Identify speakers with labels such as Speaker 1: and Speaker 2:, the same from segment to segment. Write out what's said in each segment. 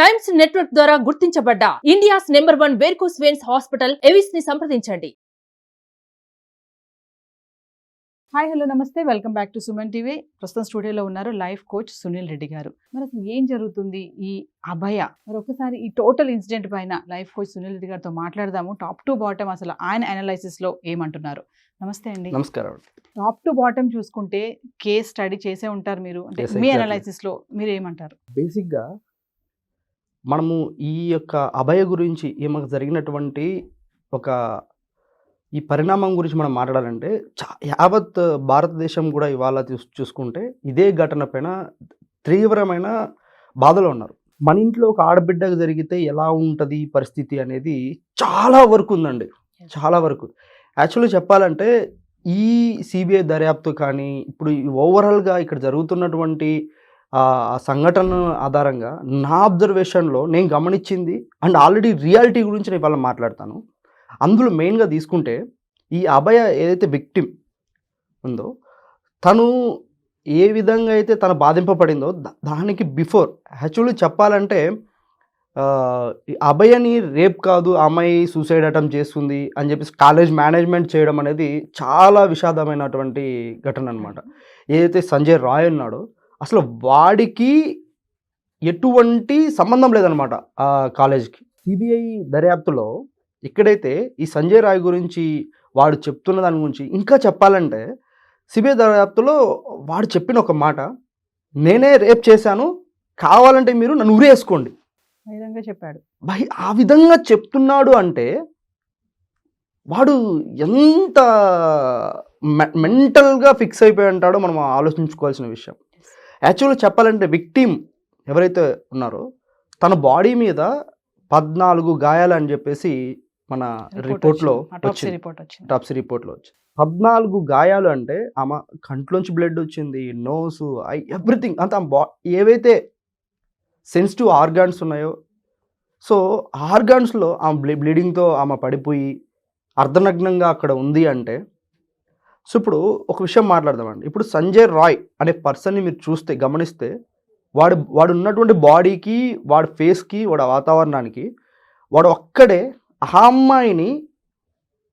Speaker 1: Times network ద్వారా గుర్తించబడ్డ India's #1 varicose veins hospital Avis ని సంప్రదించండి.
Speaker 2: హాయ్ హలో నమస్తే, welcome back to Suman TV. ప్రస్తుతం స్టూడియోలో ఉన్నారు లైఫ్ కోచ్ సునీల్ రెడ్డి గారు. మరి అసలు ఏం జరుగుతుంది ఈ అభయ? మరి ఒకసారి ఈ టోటల్ ఇన్సిడెంట్ పైన లైఫ్ కోచ్ సునీల్ రెడ్డి గారితో మాట్లాడదాము. టాప్ టు బాటమ్ అసలు ఆయన అనాలైసిస్ లో ఏమంటున్నారు. నమస్తే అండి.
Speaker 3: నమస్కారం.
Speaker 2: టాప్ టు బాటమ్ చూసుకుంటే కేస్ స్టడీ చేసే ఉంటారు మీరు, అంటే మీ అనాలైసిస్ లో మీరు ఏమంటారు?
Speaker 3: బేసిక్గా మనము ఈ యొక్క అభయ గురించి ఈమెకు జరిగినటువంటి ఒక ఈ పరిణామం గురించి మనం మాట్లాడాలంటే యావత్ భారతదేశం కూడా ఇవాళ చూసుకుంటే ఇదే ఘటన పైన తీవ్రమైన బాధలో ఉన్నారు. మన ఇంట్లో ఒక ఆడబిడ్డకు జరిగితే ఎలా ఉంటుంది పరిస్థితి అనేది చాలా వరకు ఉందండి, చాలా వరకు. యాక్చువల్లీ చెప్పాలంటే ఈ సిబిఐ దర్యాప్తు కానీ ఇప్పుడు ఓవరాల్గా ఇక్కడ జరుగుతున్నటువంటి ఆ సంఘటన ఆధారంగా నా అబ్జర్వేషన్లో నేను గమనించింది అండ్ ఆల్రెడీ రియాలిటీ గురించి నేను ఇవాళ మాట్లాడతాను. అందులో మెయిన్గా తీసుకుంటే ఈ అభయ ఏదైతే విక్టిమ్ ఉందో తను ఏ విధంగా అయితే తను బాధింపబడిందో దానికి బిఫోర్ యాక్చువల్లీ చెప్పాలంటే అభయని రేప్ కాదు అమ్మాయి సూసైడ్ అటెంప్ట్ చేస్తుంది అని చెప్పేసి కాలేజ్ మేనేజ్మెంట్ చేయడం అనేది చాలా విషాదమైనటువంటి ఘటన అనమాట. ఏదైతే సంజయ్ రాయ్ ఉన్నాడో అసలు వాడికి ఎటువంటి సంబంధం లేదనమాట ఆ కాలేజ్కి. సిబిఐ దర్యాప్తులో ఎక్కడైతే ఈ సంజయ్ రాయ్ గురించి వాడు చెప్తున్న దాని గురించి ఇంకా చెప్పాలంటే సిబిఐ దర్యాప్తులో వాడు చెప్పిన ఒక మాట, నేనే రేప్ చేశాను, కావాలంటే మీరు నన్ను ఉరేసుకోండి
Speaker 2: చెప్పాడు.
Speaker 3: ఆ విధంగా చెప్తున్నాడు అంటే వాడు ఎంత మెంటల్గా ఫిక్స్ అయిపోయి ఉంటాడో మనం ఆలోచించుకోవాల్సిన విషయం. యాక్చువల్గా చెప్పాలంటే విక్టిమ్ ఎవరైతే ఉన్నారో తన బాడీ మీద 14 గాయాలు అని చెప్పేసి మన రిపోర్ట్లో వచ్చింది, టాప్సీ రిపోర్ట్లో వచ్చింది. 14 గాయాలు అంటే ఆమె కంట్లోంచి బ్లడ్ వచ్చింది, నోసు, ఐ, ఎవ్రీథింగ్ అంతా ఏవైతే సెన్సిటివ్ ఆర్గాన్స్ ఉన్నాయో సో ఆర్గాన్స్లో ఆమె బ్లీడింగ్తో ఆమె పడిపోయి అర్ధనగ్నంగా అక్కడ ఉంది అంటే సో ఇప్పుడు ఒక విషయం మాట్లాడదామండి. ఇప్పుడు సంజయ్ రాయ్ అనే పర్సన్ని మీరు చూస్తే గమనిస్తే వాడు ఉన్నటువంటి బాడీకి, వాడి ఫేస్కి, వాడి వాతావరణానికి వాడు ఒక్కడే ఆ అమ్మాయిని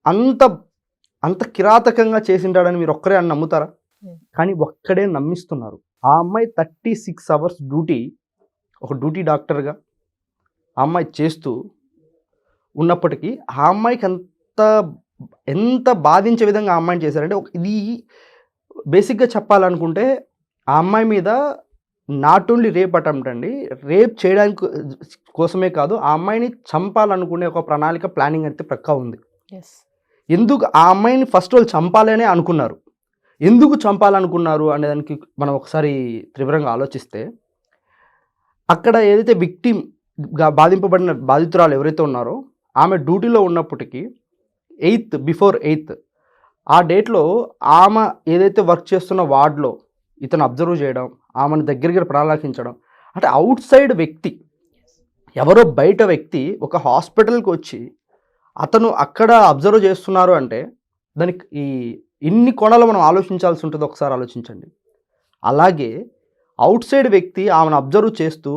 Speaker 3: అంత కిరాతకంగా చేసింటాడని మీరు ఒక్కరే అని నమ్ముతారా? కానీ ఒక్కడే నమ్మిస్తున్నారు. ఆ అమ్మాయి 36 hours డ్యూటీ, ఒక డ్యూటీ డాక్టర్గా ఆ అమ్మాయి చేస్తూ ఉన్నప్పటికీ ఆ అమ్మాయికి ఎంత బాధించే విధంగా ఆ అమ్మాయిని చేశారంటే ఇది బేసిక్గా చెప్పాలనుకుంటే ఆ అమ్మాయి మీద నాట్ ఓన్లీ రేప్ అటెంప్ట్ అండి, రేప్ చేయడానికి కోసమే కాదు ఆ అమ్మాయిని చంపాలనుకునే ఒక ప్రణాళిక ప్లానింగ్ అయితే పక్కా ఉంది. ఎందుకు ఆ అమ్మాయిని ఫస్ట్ వాళ్ళు చంపాలనే అనుకున్నారు, ఎందుకు చంపాలనుకున్నారు అనే దానికి మనం ఒకసారి తీవ్రంగా ఆలోచిస్తే అక్కడ ఏదైతే విక్టిమ్గా బాధింపబడిన బాధితురాలు ఎవరైతే ఉన్నారో ఆమె డ్యూటీలో ఉన్నప్పటికీ 8th ఆ డేట్లో ఆమె ఏదైతే వర్క్ చేస్తున్న వార్డ్లో ఇతను అబ్జర్వ్ చేయడం, ఆమెను దగ్గరికి ప్రాణాకించడం, అంటే అవుట్ సైడ్ వ్యక్తి, ఎవరో బయట వ్యక్తి ఒక హాస్పిటల్కి వచ్చి అతను అక్కడ అబ్జర్వ్ చేస్తున్నారు అంటే దానికి ఇన్ని కోణాలు మనం ఆలోచించాల్సి ఉంటుంది. ఒకసారి ఆలోచించండి. అలాగే అవుట్ సైడ్ వ్యక్తి ఆమెను అబ్జర్వ్ చేస్తూ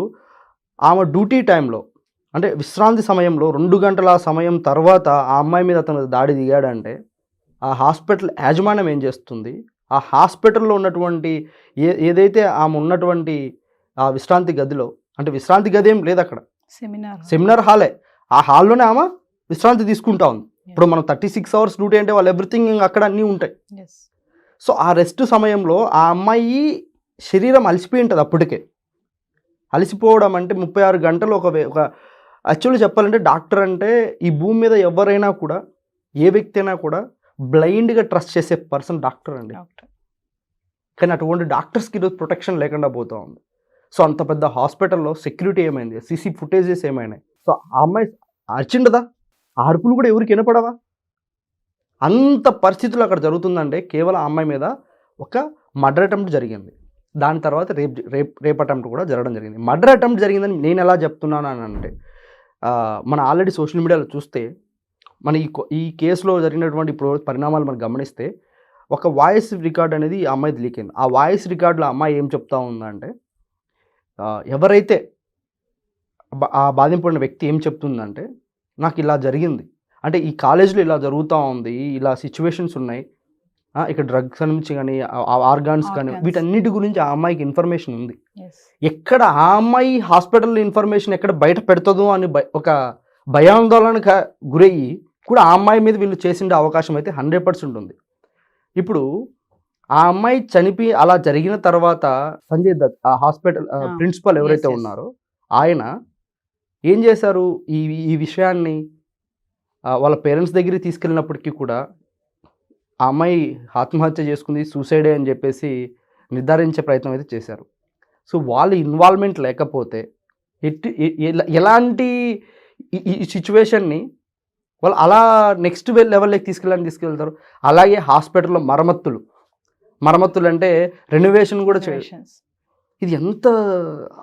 Speaker 3: ఆమె డ్యూటీ టైంలో అంటే విశ్రాంతి సమయంలో 2 గంటల సమయం తర్వాత ఆ అమ్మాయి మీద అతను దాడి దిగాడంటే ఆ హాస్పిటల్ యాజమాన్యం ఏం చేస్తుంది? ఆ హాస్పిటల్లో ఉన్నటువంటి ఏదైతే ఆమె ఉన్నటువంటి ఆ విశ్రాంతి గదిలో, అంటే విశ్రాంతి గది ఏం లేదు అక్కడ, సెమినార్ హాలే, ఆ హాల్లోనే ఆమె విశ్రాంతి తీసుకుంటా ఉంది. ఇప్పుడు మనం 36 hours డ్యూటీ అంటే వాళ్ళు ఎవ్రీథింగ్ అక్కడ అన్నీ ఉంటాయి. సో ఆ రెస్ట్ సమయంలో ఆ అమ్మాయి శరీరం అలసిపోయి ఉంటుంది. అప్పటికే అలసిపోవడం అంటే 36 గంటలు ఒక యాక్చువల్లీ చెప్పాలంటే డాక్టర్ అంటే ఈ భూమి మీద ఎవరైనా కూడా ఏ వ్యక్తి అయినా కూడా బ్లైండ్గా ట్రస్ట్ చేసే పర్సన్ డాక్టర్ అండి. కానీ అటువంటి డాక్టర్స్కి ఈరోజు ప్రొటెక్షన్ లేకుండా పోతూ ఉంది. సో అంత పెద్ద హాస్పిటల్లో సెక్యూరిటీ ఏమైంది, సీసీ ఫుటేజెస్ ఏమైనాయి? సో ఆ అమ్మాయి అరిచిండదా? ఆ అరుపులు కూడా ఎవరికి వినపడవా? అంత పరిస్థితులు అక్కడ జరుగుతుందంటే కేవలం ఆ అమ్మాయి మీద ఒక మర్డర్ అటెంప్ట్ జరిగింది, దాని తర్వాత రేప్ అటెంప్ట్ కూడా జరగడం జరిగింది. మర్డర్ అటెంప్ట్ జరిగిందని నేను ఎలా చెప్తున్నాను అని అంటే మన ఆల్రెడీ సోషల్ మీడియాలో చూస్తే మన ఈ కేసులో జరిగినటువంటి పరిణామాలు మనం గమనిస్తే ఒక వాయిస్ రికార్డ్ అనేది ఆ అమ్మాయిది లీక్ అయింది. ఆ వాయిస్ రికార్డులో అమ్మాయి ఏం చెప్తా ఉందంటే ఎవరైతే ఆ బాధింపడిన వ్యక్తి ఏం చెప్తుందంటే, నాకు ఇలా జరిగింది, అంటే ఈ కాలేజ్లో ఇలా జరుగుతూ ఉంది, ఇలా సిచ్యువేషన్స్ ఉన్నాయి, ఇక్కడ డ్రగ్స్ నుంచి కానీ ఆర్గాన్స్ కానీ వీటన్నిటి గురించి ఆ అమ్మాయికి ఇన్ఫర్మేషన్ ఉంది. ఎక్కడ ఆ అమ్మాయి హాస్పిటల్ ఇన్ఫర్మేషన్ ఎక్కడ బయట పెడుతుందో అని ఒక భయాందోళనకు గురయ్యి కూడా ఆ అమ్మాయి మీద వీళ్ళు చేసిండే అవకాశం అయితే 100% ఉంది. ఇప్పుడు ఆ అమ్మాయి చనిపోయి అలా జరిగిన తర్వాత సంజయ్ దత్ ఆ హాస్పిటల్ ప్రిన్సిపల్ ఎవరైతే ఉన్నారో ఆయన ఏం చేశారు, ఈ విషయాన్ని వాళ్ళ పేరెంట్స్ దగ్గరికి తీసుకెళ్ళినప్పటికీ కూడా ఆ అమ్మాయి ఆత్మహత్య చేసుకుంది, సూసైడే అని చెప్పేసి నిర్ధారించే ప్రయత్నం అయితే చేశారు. సో వాళ్ళ ఇన్వాల్వ్మెంట్ లేకపోతే ఎలాంటి ఈ సిచ్యువేషన్ని వాళ్ళు అలా నెక్స్ట్ లెవెల్లోకి తీసుకెళ్తారు. అలాగే హాస్పిటల్లో మరమ్మతులు అంటే రెనోవేషన్ కూడా చేయాలి. ఇది ఎంత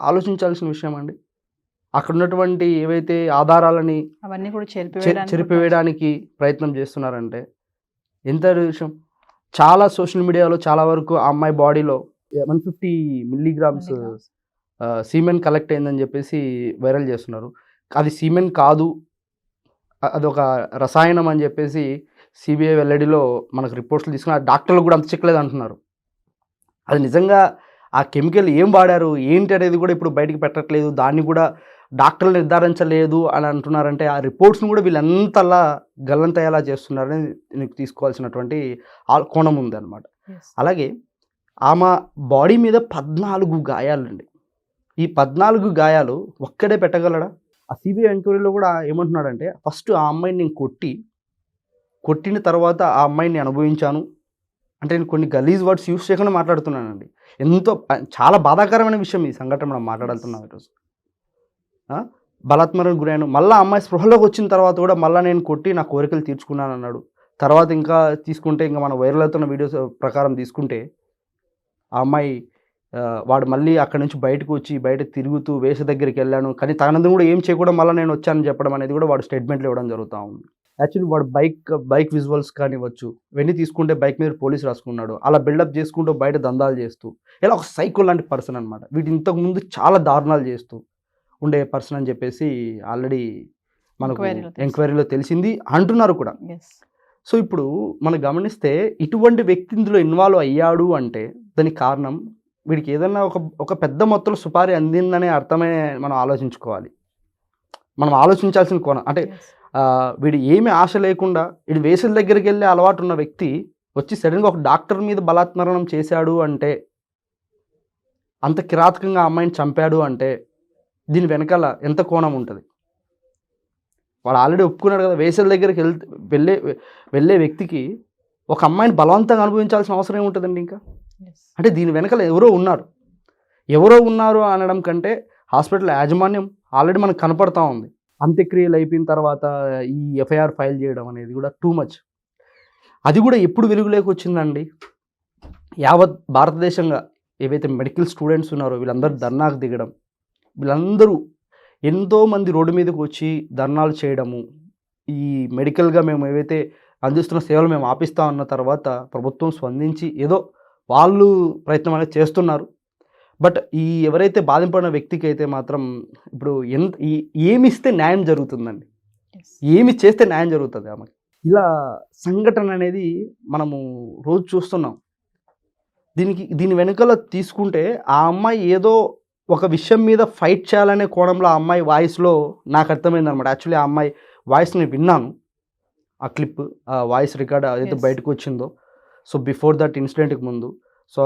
Speaker 3: ఆలోచించాల్సిన విషయం అండి. అక్కడ ఉన్నటువంటి ఏవైతే ఆధారాలని
Speaker 2: అవన్నీ కూడా
Speaker 3: చెరిపివేయడానికి ప్రయత్నం చేస్తున్నారంటే ఎంత విషయం. చాలా సోషల్ మీడియాలో చాలా వరకు ఆ అమ్మాయి బాడీలో 150 మిల్లీగ్రామ్స్ సీమెన్ కలెక్ట్ అయిందని చెప్పేసి వైరల్ చేస్తున్నారు. అది సీమెన్ కాదు, అదొక రసాయనం అని చెప్పేసి సిబిఐ వెల్లడిలో మనకు రిపోర్ట్స్లో తీసుకుని ఆ డాక్టర్లు కూడా అంత చెక్కలేదు అంటున్నారు. అది నిజంగా ఆ కెమికల్ ఏం వాడారు ఏంటి అనేది కూడా ఇప్పుడు బయటికి పెట్టట్లేదు, దాన్ని కూడా డాక్టర్లు నిర్ధారించలేదు అని అంటున్నారంటే ఆ రిపోర్ట్స్ని కూడా వీళ్ళు ఎంతలా గల్లంతయ్యేలా చేస్తున్నారని నీకు తీసుకోవాల్సినటువంటి కోణం ఉంది అనమాట. అలాగే ఆమె బాడీ మీద 14 గాయాలండి. ఈ 14 గాయాలు ఒక్కడే పెట్టగలడా? ఆ సిబిఐ ఎంక్వైరీలో కూడా ఏమంటున్నాడంటే, ఫస్ట్ ఆ అమ్మాయిని నేను కొట్టిన తర్వాత ఆ అమ్మాయిని అనుభవించాను అంటే నేను కొన్ని గలీజ్ వర్డ్స్ యూస్ చేయకుండా మాట్లాడుతున్నానండి. చాలా బాధాకరమైన విషయం ఈ సంఘటన మనం మాట్లాడుతున్నాం ఈరోజు. బలాత్కారానికి గురైన మళ్ళీ అమ్మాయి స్పృహలోకి వచ్చిన తర్వాత కూడా మళ్ళీ నేను కొట్టి నా కోరికలు తీర్చుకున్నాను అన్నాడు. తర్వాత ఇంకా తీసుకుంటే ఇంకా మన వైరల్ అవుతున్న వీడియోస్ ప్రకారం తీసుకుంటే ఆ అమ్మాయి వాడు మళ్ళీ అక్కడి నుంచి బయటకు వచ్చి బయట తిరుగుతూ వేస దగ్గరికి వెళ్ళాను కానీ తనందుకు కూడా ఏం చేయకుండా మళ్ళీ నేను వచ్చానని చెప్పడం అనేది కూడా వాడు స్టేట్మెంట్లు ఇవ్వడం జరుగుతూ ఉంది. యాక్చువల్లీ వాడు బైక్ విజువల్స్ కానివ్వచ్చు, ఇవన్నీ తీసుకుంటే బైక్ మీద పోలీస్ రాసుకున్నాడు, అలా బిల్డప్ చేసుకుంటూ బయట దందాలు చేస్తూ ఇలా ఒక సైకో లాంటి పర్సన్ అనమాట. వీటి ఇంతకుముందు చాలా దారుణాలు చేస్తూ ఉండే పర్సన్ అని చెప్పేసి ఆల్రెడీ మనకు ఎంక్వైరీలో తెలిసింది అంటున్నారు కూడా. సో ఇప్పుడు మనం గమనిస్తే ఇటువంటి వ్యక్తి ఇందులో ఇన్వాల్వ్ అయ్యాడు అంటే దానికి కారణం వీడికి ఏదన్నా ఒక పెద్ద మొత్తంలో సుపారీ అందిందనే అర్థమే మనం ఆలోచించుకోవాలి. మనం ఆలోచించాల్సిన కోణం అంటే వీడు ఏమి ఆశ లేకుండా వీడు వేసుల దగ్గరికి వెళ్ళే అలవాటు ఉన్న వ్యక్తి వచ్చి సడన్గా ఒక డాక్టర్ మీద బలాత్మరణం చేశాడు అంటే, అంత కిరాతకంగా అమ్మాయిని చంపాడు అంటే దీని వెనకాల ఎంత కోణం ఉంటుంది? వాడు ఆల్రెడీ ఒప్పుకున్నాడు కదా. వేసుల దగ్గరికి వెళ్ళే వ్యక్తికి ఒక అమ్మాయిని బలవంతంగా అనుభవించాల్సిన అవసరం ఏముంటుందండి ఇంకా? అంటే దీని వెనకాల ఎవరో ఉన్నారు అనడం కంటే హాస్పిటల్ యాజమాన్యం ఆల్రెడీ మనకు కనపడతా ఉంది. అంత్యక్రియలు అయిపోయిన తర్వాత ఈ ఎఫ్ఐఆర్ ఫైల్ చేయడం అనేది కూడా టూ మచ్. అది కూడా ఎప్పుడు వెలుగులోకి వచ్చిందండి, యావత్ భారతదేశంగా ఏవైతే మెడికల్ స్టూడెంట్స్ ఉన్నారో వీళ్ళందరూ ధర్నాకు దిగడం, వీళ్ళందరూ ఎంతోమంది రోడ్డు మీదకి వచ్చి ధర్నాలు చేయడము, ఈ మెడికల్గా మేము ఏవైతే అందిస్తున్న సేవలు మేము ఆపిస్తా ఉన్న తర్వాత ప్రభుత్వం స్పందించి ఏదో వాళ్ళు ప్రయత్నం అనేది చేస్తున్నారు. బట్ ఈ ఎవరైతే బాధింపడిన వ్యక్తికి అయితే మాత్రం ఇప్పుడు ఏమిస్తే న్యాయం జరుగుతుందండి, ఏమి చేస్తే న్యాయం జరుగుతుంది ఆమెకి? ఇలా సంఘటన అనేది మనము రోజు చూస్తున్నాం. దీని వెనుకల తీసుకుంటే ఆ అమ్మాయి ఏదో ఒక విషయం మీద ఫైట్ చేయాలనే కోణంలో ఆ అమ్మాయి వాయిస్లో నాకు అర్థమైంది అనమాట. యాక్చువల్లీ ఆ అమ్మాయి వాయిస్ నేను విన్నాను, ఆ క్లిప్, ఆ వాయిస్ రికార్డ్ ఏదైతే బయటకు వచ్చిందో. సో బిఫోర్ దట్ ఇన్సిడెంట్కి ముందు సో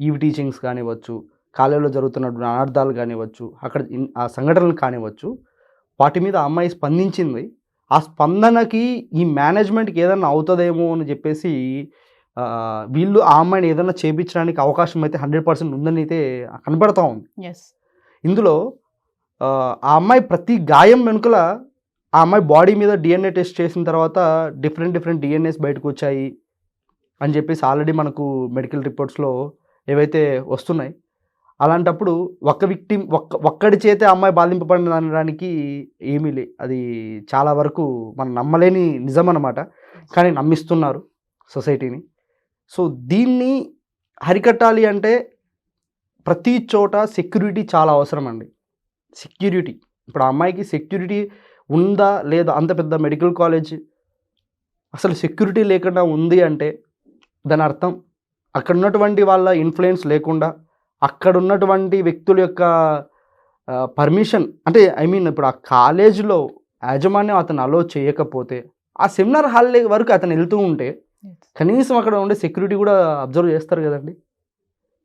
Speaker 3: ఈవ్ టీచింగ్స్ కానివ్వచ్చు, కాలేజీలో జరుగుతున్నటువంటి అనర్థాలు కానివ్వచ్చు, అక్కడ ఆ సంఘటనలు కానివ్వచ్చు, వాటి మీద ఆ అమ్మాయి స్పందించింది. ఆ స్పందనకి ఈ మేనేజ్మెంట్కి ఏదైనా అవుతుందేమో అని చెప్పేసి వీళ్ళు ఆ అమ్మాయిని ఏదైనా చేయించడానికి అవకాశం అయితే 100% ఉందని అయితే కనబడతా ఉంది. ఇందులో ఆ అమ్మాయి ప్రతి గాయం వెనుకల ఆ అమ్మాయి బాడీ మీద డిఎన్ఏ టెస్ట్ చేసిన తర్వాత డిఫరెంట్ డిఎన్ఏస్ బయటకు వచ్చాయి అని చెప్పేసి ఆల్రెడీ మనకు మెడికల్ రిపోర్ట్స్లో ఏవైతే వస్తున్నాయి. అలాంటప్పుడు ఒక్కడి చేతే అమ్మాయి బాధింపబడిన అనడానికి ఏమీ అది చాలా వరకు మనం నమ్మలేని నిజం అన్నమాట. కానీ నమ్మిస్తున్నారు సొసైటీని. సో దీన్ని అరికట్టాలి అంటే ప్రతి చోట సెక్యూరిటీ చాలా అవసరం అండి. సెక్యూరిటీ. ఇప్పుడు ఆ అమ్మాయికి సెక్యూరిటీ ఉందా లేదా? అంత పెద్ద మెడికల్ కాలేజ్ అసలు సెక్యూరిటీ లేకుండా ఉంది అంటే దాని అర్థం అక్కడ ఉన్నటువంటి వాళ్ళ ఇన్ఫ్లుయెన్స్ లేకుండా, అక్కడ ఉన్నటువంటి వ్యక్తుల యొక్క పర్మిషన్, అంటే ఐ మీన్ ఇప్పుడు ఆ కాలేజీలో యాజమాన్యం అతను అలో చేయకపోతే, ఆ సెమినార్ హాల్ వరకు అతను వెళ్తూ ఉంటే కనీసం అక్కడ ఉండే సెక్యూరిటీ కూడా అబ్జర్వ్ చేస్తారు కదండి.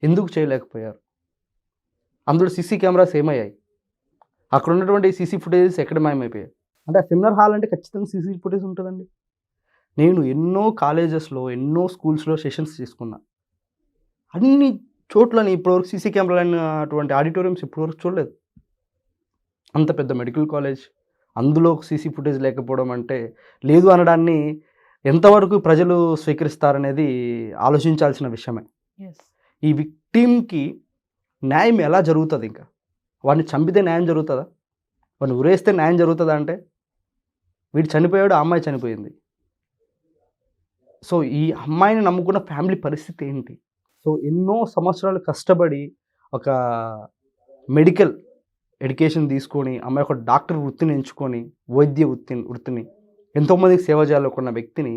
Speaker 3: ఎందుకు చేయలేకపోయారు? అందులో సీసీ కెమెరాస్ ఏమయ్యాయి? అక్కడ ఉన్నటువంటి సీసీ ఫుటేజెస్ ఎక్కడ మాయమైపోయాయి? అంటే ఆ సెమినార్ హాల్ అంటే ఖచ్చితంగా సీసీ ఫుటేజ్ ఉంటుందండి. నేను ఎన్నో కాలేజెస్లో, ఎన్నో స్కూల్స్లో సెషన్స్ తీసుకున్నా. అన్ని చోట్లని ఇప్పటివరకు సీసీ కెమెరాలు అటువంటి ఆడిటోరియంస్ ఇప్పటివరకు చూడలేదు. అంత పెద్ద మెడికల్ కాలేజ్, అందులో సీసీ ఫుటేజ్ లేకపోవడం అంటే, లేదు అనడాన్ని ఎంతవరకు ప్రజలు స్వీకరిస్తారనేది ఆలోచించాల్సిన విషయమే. ఈ విక్టిమ్కి న్యాయం ఎలా జరుగుతుంది? ఇంకా వాడిని చంపితే న్యాయం జరుగుతుందా? వాడిని ఉరేస్తే న్యాయం జరుగుతుందా? అంటే వీడు చనిపోయాడు, ఆ అమ్మాయి చనిపోయింది. సో ఈ అమ్మాయిని నమ్ముకున్న ఫ్యామిలీ పరిస్థితి ఏంటి? సో ఎన్నో సంవత్సరాలు కష్టపడి ఒక మెడికల్ ఎడ్యుకేషన్ తీసుకొని అమ్మాయి ఒక డాక్టర్ వృత్తిని ఎంచుకొని వైద్య వృత్తిని ఎంతోమందికి సేవ చేయాలనుకున్న వ్యక్తిని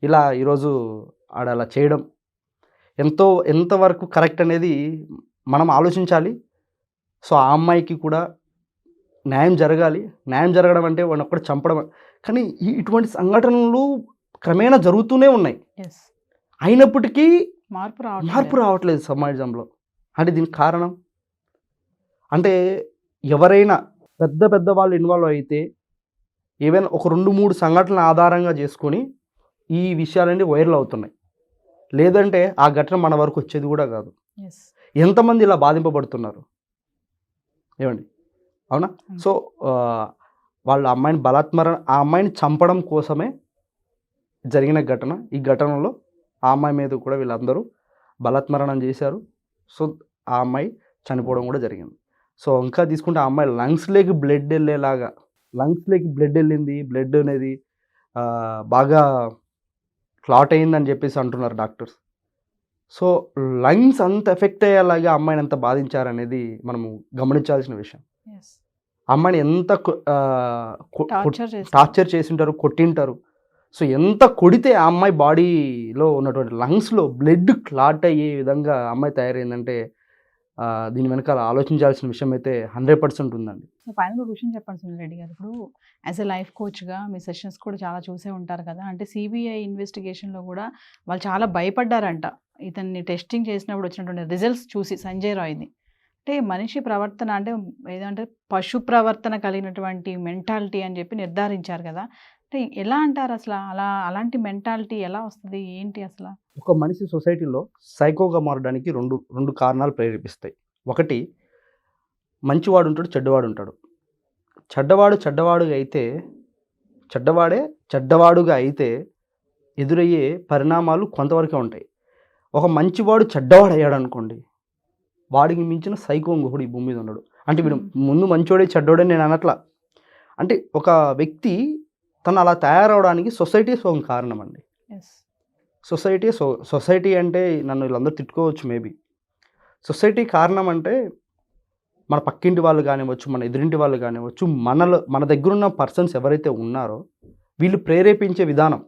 Speaker 3: ఇలా ఈరోజు ఆడ అలా చేయడం ఎంతవరకు కరెక్ట్ అనేది మనం ఆలోచించాలి. సో ఆ అమ్మాయికి కూడా న్యాయం జరగాలి. న్యాయం జరగడం అంటే వాడిని ఒక్కటి చంపడం, కానీ ఇటువంటి సంఘటనలు క్రమేణా జరుగుతూనే ఉన్నాయి. అయినప్పటికీ మార్పు రావట్లేదు సమాజంలో. అంటే దీనికి కారణం అంటే ఎవరైనా పెద్ద వాళ్ళు ఇన్వాల్వ్ అయితే ఏవైనా ఒక 2-3 సంఘటనల ఆధారంగా చేసుకొని ఈ విషయాలన్నీ వైరల్ అవుతున్నాయి. లేదంటే ఆ ఘటన మన వరకు వచ్చేది కూడా కాదు. ఎంతమంది ఇలా బాధింపబడుతున్నారు ఏమండి? అవునా? సో వాళ్ళ అమ్మాయిని ఆ అమ్మాయిని చంపడం కోసమే జరిగిన ఘటన. ఈ ఘటనలో ఆ అమ్మాయి మీద కూడా వీళ్ళందరూ బలాత్మరణం చేశారు. సో ఆ అమ్మాయి చనిపోవడం కూడా జరిగింది. సో ఇంకా తీసుకుంటే ఆ అమ్మాయి లంగ్స్లోకి బ్లడ్ వెళ్ళింది. బ్లడ్ అనేది బాగా క్లాట్ అయిందని చెప్పేసి అంటున్నారు డాక్టర్స్. సో లంగ్స్ అంత ఎఫెక్ట్ అయ్యేలాగా అమ్మాయిని ఎంత బాధించారనేది మనము గమనించాల్సిన విషయం. అమ్మాయిని ఎంత టార్చర్ చేసింటారు, కొట్టింటారు. సో ఎంత కొడితే ఆ అమ్మాయి బాడీలో ఉన్నటువంటి లంగ్స్లో బ్లడ్ క్లాట్ అయ్యే విధంగా అమ్మాయి తయారైందంటే దీని వెనకాల ఆలోచించాల్సిన విషయం అయితే 100% ఉందండి.
Speaker 2: సో ఫైనల్గా క్వశ్చన్ చెప్పండి సునీల్ రెడ్డి గారు. ఇప్పుడు యాజ్ ఎ లైఫ్ కోచ్గా మీ సెషన్స్ కూడా చాలా చూసే ఉంటారు కదా. అంటే సిబిఐ ఇన్వెస్టిగేషన్లో కూడా వాళ్ళు చాలా భయపడ్డారంట ఇతన్ని టెస్టింగ్ చేసినప్పుడు వచ్చినటువంటి రిజల్ట్స్ చూసి, సంజయ్ రాయ్ని. అంటే మనిషి ప్రవర్తన అంటే ఏదంటే పశు ప్రవర్తన కలిగినటువంటి మెంటాలిటీ అని చెప్పి నిర్ధారించారు కదా. అంటే ఎలా అంటారు అసలు? అలాంటి మెంటాలిటీ ఎలా వస్తుంది, ఏంటి అసలు?
Speaker 3: ఒక మనిషి సొసైటీలో సైకోగా మారడానికి రెండు కారణాలు ప్రేరేపిస్తాయి. ఒకటి, మంచివాడు ఉంటాడు, చెడ్డవాడు ఉంటాడు. చెడ్డవాడుగా అయితే ఎదురయ్యే పరిణామాలు కొంతవరకే ఉంటాయి. ఒక మంచివాడు చెడ్డవాడు అయ్యాడు అనుకోండి, వాడికి మించిన సైకో ఇంకొకడు ఈ భూమి మీద ఉన్నాడు. అంటే వీడు ముందు మంచోడే చెడ్డోడే నేను అనట్లా. అంటే ఒక వ్యక్తి తను అలా తయారవడానికి సొసైటీ ఒక కారణం అండి. సొసైటీ అంటే నన్ను వీళ్ళందరూ తిట్టుకోవచ్చు మేబీ. సొసైటీ కారణం అంటే మన పక్కింటి వాళ్ళు కానివ్వచ్చు, మన ఎదురింటి వాళ్ళు కానివ్వచ్చు, మన దగ్గర ఉన్న పర్సన్స్ ఎవరైతే ఉన్నారో వీళ్ళు ప్రేరేపించే విధానం,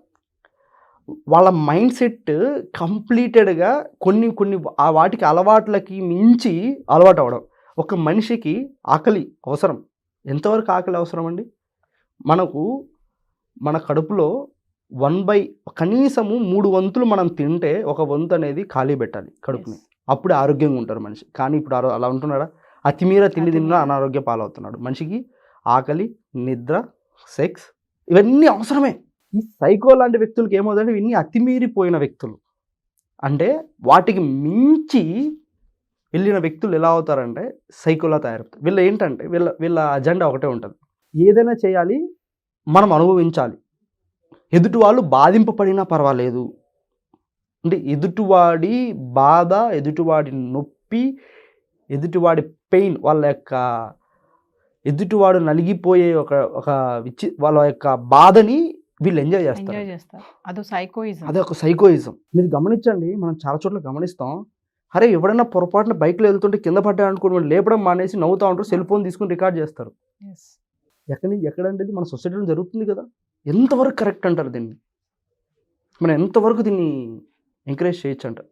Speaker 3: వాళ్ళ మైండ్ సెట్ కంప్లీటెడ్గా కొన్ని వాటికి అలవాట్లకి మించి అలవాటు అవ్వడం. ఒక మనిషికి ఆకలి అవసరం. ఎంతవరకు ఆకలి అవసరం అండి? మన కడుపులో కనీసము 3 వంతులు మనం తింటే 1 వంతు అనేది ఖాళీ పెట్టాలి కడుపుని, అప్పుడే ఆరోగ్యంగా ఉంటారు మనిషి. కానీ ఇప్పుడు అలా ఉంటున్నాడా? అతిమీర తిండి తిన్నా అనారోగ్య పాలవుతున్నాడు. మనిషికి ఆకలి, నిద్ర, సెక్స్ ఇవన్నీ అవసరమే. ఈ సైకో లాంటి వ్యక్తులకి ఏమవుతుందంటే ఇవన్నీ అతిమీరిపోయిన వ్యక్తులు. అంటే వాటికి మించి వెళ్ళిన వ్యక్తులు ఎలా అవుతారంటే సైకోలా తయారవుతారు. వీళ్ళు ఏంటంటే వీళ్ళ అజెండా ఒకటే ఉంటుంది, ఏదైనా చేయాలి, మనం అనుభవించాలి. ఎదుటి వాళ్ళు బాధింపబడినా పర్వాలేదు. అంటే ఎదుటివాడి బాధ, ఎదుటివాడి నొప్పి, ఎదుటివాడి పెయిన్, వాళ్ళ యొక్క ఎదుటివాడు నలిగిపోయే వాళ్ళ యొక్క బాధని వీళ్ళు ఎంజాయ్ చేస్తారు.
Speaker 2: అదొక సైకోయిజం.
Speaker 3: అదొక సైకోయిజం. మీరు గమనించండి, మనం చాలా చోట్ల గమనిస్తాం, అరే ఎవడైనా పొరపాటున బైక్లో వెళ్తుంటే కింద పడ్డా అనుకోండి లేపడం మానేసి నవ్వుతూ ఉంటారు, సెల్ ఫోన్ తీసుకుని రికార్డ్ చేస్తారు. ఎక్కడంటే మన సొసైటీలో జరుగుతుంది కదా. ఎంతవరకు కరెక్ట్ అంటారు దీన్ని? మనం ఎంతవరకు దీన్ని ఎంకరేజ్ చేయొచ్చు అంటారు?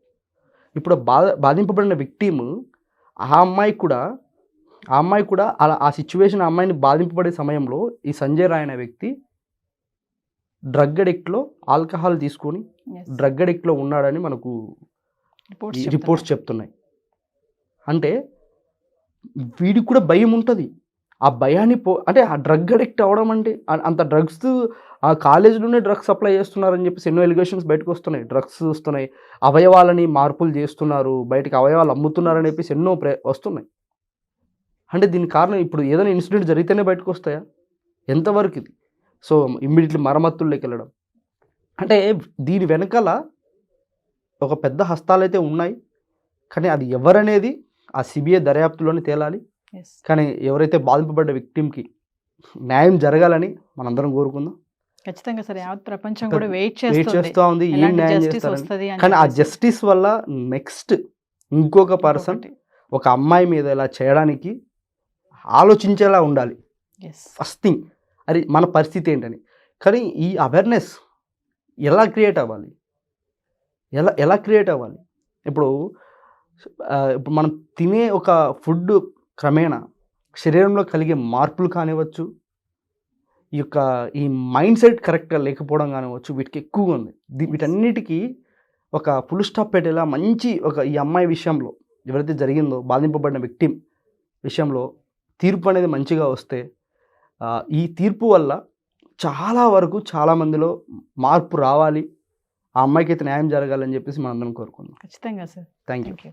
Speaker 3: ఇప్పుడు బాధింపబడిన విక్టిమ్ ఆ అమ్మాయి కూడా అలా ఆ సిచ్యువేషన్ ఆ అమ్మాయిని బాధింపబడే సమయంలో ఈ సంజయ్ రాయ్ అనే వ్యక్తి డ్రగ్ అడిక్ట్లో ఆల్కహాల్ తీసుకొని డ్రగ్ అడిక్ట్లో ఉన్నాడని మనకు రిపోర్ట్స్ చెప్తున్నాయి. అంటే వీడికి కూడా భయం ఉంటుంది. ఆ భయాన్ని అంటే ఆ డ్రగ్ అడిక్ట్ అవ్వడం అంటే అంత డ్రగ్స్ ఆ కాలేజీలోనే డ్రగ్స్ సప్లై చేస్తున్నారని చెప్పేసి ఎన్నో ఎలిగేషన్స్ బయటకు వస్తున్నాయి. డ్రగ్స్ వస్తున్నాయి, అవయవాలని మార్పులు చేస్తున్నారు, బయటకు అవయవాలు అమ్ముతున్నారని చెప్పేసి ఎన్నో వస్తున్నాయి. అంటే దీనికి కారణం ఇప్పుడు ఏదైనా ఇన్సిడెంట్ జరిగితేనే బయటకు వస్తాయా? ఎంతవరకు ఇది? సో ఇమ్మీడియట్లీ మరమ్మతుల్లోకి వెళ్ళడం అంటే దీని వెనకాల ఒక పెద్ద హస్తాలు అయితే ఉన్నాయి. కానీ అది ఎవరనేది ఆ సిబిఐ దర్యాప్తులోనే తేలాలి. కానీ ఎవరైతే బాధింపబడ్డ విక్టిమ్కి న్యాయం జరగాలని మనందరం కోరుకుందాం.
Speaker 2: ఖచ్చితంగా సరే, యావత్ ప్రపంచం కూడా వెయిట్
Speaker 3: చేస్తూ ఉంది ఏం న్యాయం చేస్తారు. కానీ ఆ జస్టిస్ వల్ల నెక్స్ట్ ఇంకొక పర్సన్ ఒక అమ్మాయి మీద ఇలా చేయడానికి ఆలోచించేలా ఉండాలి. ఫస్ట్ థింగ్ అది మన పరిస్థితి ఏంటని. కానీ ఈ అవేర్నెస్ ఎలా క్రియేట్ అవ్వాలి? ఇప్పుడు మనం తినే ఒక ఫుడ్ క్రమేణా శరీరంలో కలిగే మార్పులు కానివ్వచ్చు, ఈ మైండ్ సెట్ కరెక్ట్గా లేకపోవడం కానివ్వచ్చు, వీటికి ఎక్కువగా ఉంది. వీటన్నిటికీ ఒక ఫుల్ స్టాప్ పెట్టేలా మంచి ఈ అమ్మాయి విషయంలో ఎవరైతే జరిగిందో బాధింపబడిన విక్టిమ్ విషయంలో తీర్పు అనేది మంచిగా వస్తే ఈ తీర్పు వల్ల చాలా మందిలో మార్పు రావాలి, ఆ అమ్మాయికి అయితే న్యాయం జరగాలని చెప్పేసి మనందరం కోరుకుందాం.
Speaker 2: ఖచ్చితంగా సార్.
Speaker 3: Thank you.